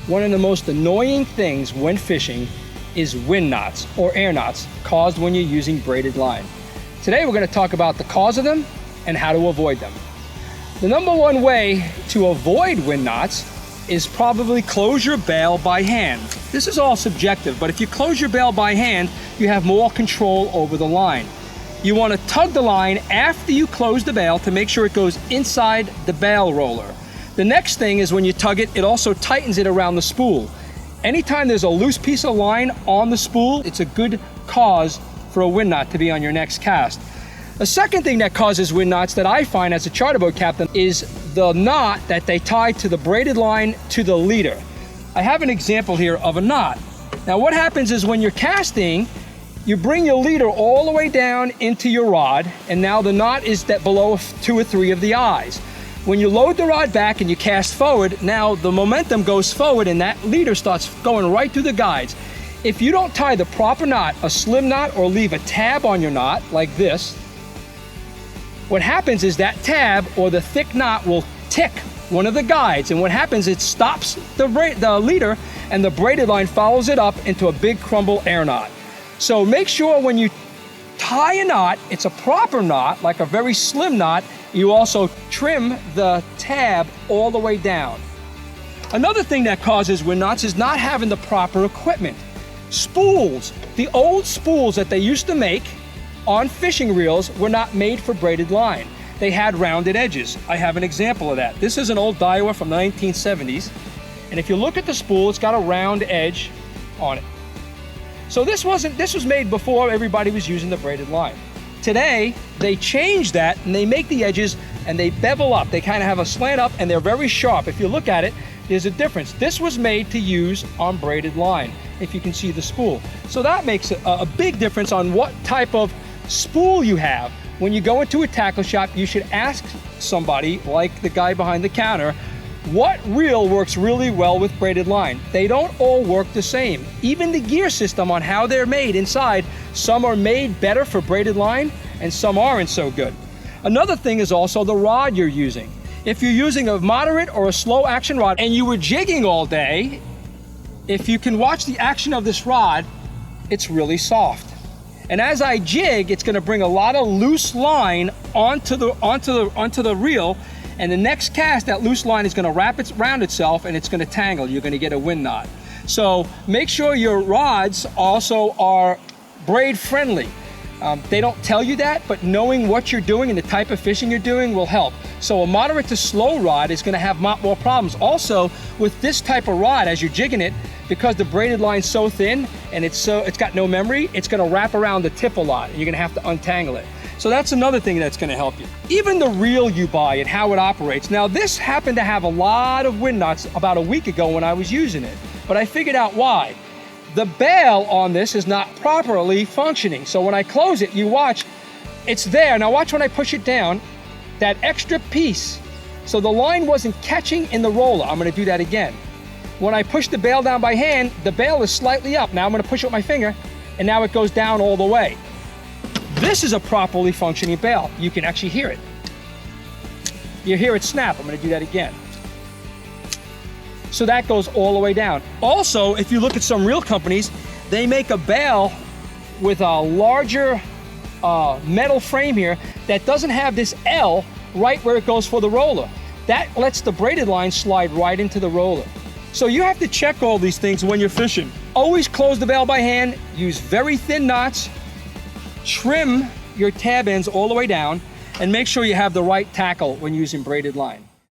One of the most annoying things when fishing is wind knots or air knots caused when you're using braided line. Today we're going to talk about the cause of them and how to avoid them. The number one way to avoid wind knots is probably close your bail by hand. This is all subjective, but if you close your bail by hand, you have more control over the line. You want to tug the line after you close the bail to make sure it goes inside the bail roller. The next thing is when you tug it, it also tightens it around the spool. Anytime there's a loose piece of line on the spool, it's a good cause for a wind knot to be on your next cast. The second thing that causes wind knots that I find as a charter boat captain is the knot that they tie to the braided line to the leader. I have an example here of a knot. Now what happens is when you're casting, you bring your leader all the way down into your rod, and now the knot is that below 2 or 3 of the eyes. When you load the rod back and you cast forward, now the momentum goes forward and that leader starts going right through the guides. If you don't tie the proper knot, a slim knot, or leave a tab on your knot like this, what happens is that tab or the thick knot will tick one of the guides, and what happens, it stops the leader and the braided line follows it up into a big crumble air knot. So make sure when you tie a knot, it's a proper knot, like a very slim knot. You also trim the tab all the way down. Another thing that causes wind knots is not having the proper equipment. Spools, the old spools that they used to make on fishing reels were not made for braided line. They had rounded edges. I have an example of that. This is an old Daiwa from the 1970s. And if you look at the spool, it's got a round edge on it. So this was made before everybody was using the braided line. Today, they changed that and they make the edges and they bevel up. They kind of have a slant up and they're very sharp. If you look at it, there's a difference. This was made to use on braided line, if you can see the spool. So that makes a big difference on what type of spool you have. When you go into a tackle shop, you should ask somebody, like the guy behind the counter, what reel works really well with braided line. They don't all work the same. Even the gear system on how they're made inside, some are made better for braided line and some aren't so good. Another thing is also the rod you're using. If you're using a moderate or a slow action rod and you were jigging all day, if you can watch the action of this rod, it's really soft. And as I jig, it's going to bring a lot of loose line onto the reel. And the next cast, that loose line is going to wrap it around itself and it's going to tangle. You're going to get a wind knot. So make sure your rods also are braid friendly. They don't tell you that, but knowing what you're doing and the type of fishing you're doing will help. So a moderate to slow rod is going to have more problems. Also, with this type of rod, as you're jigging it, because the braided line's so thin and it's got no memory, it's going to wrap around the tip a lot and you're going to have to untangle it. So that's another thing that's going to help you. Even the reel you buy and how it operates. Now this happened to have a lot of wind knots about a week ago when I was using it, but I figured out why. The bail on this is not properly functioning. So when I close it, you watch, it's there. Now watch when I push it down, that extra piece. So the line wasn't catching in the roller. I'm going to do that again. When I push the bail down by hand, the bail is slightly up. Now I'm going to push it with my finger, and now it goes down all the way. This is a properly functioning bail. You can actually hear it. You hear it snap. I'm going to do that again. So that goes all the way down. Also, if you look at some reel companies, they make a bail with a larger metal frame here that doesn't have this L right where it goes for the roller. That lets the braided line slide right into the roller. So you have to check all these things when you're fishing. Always close the bail by hand, use very thin knots, trim your tab ends all the way down, and make sure you have the right tackle when using braided line.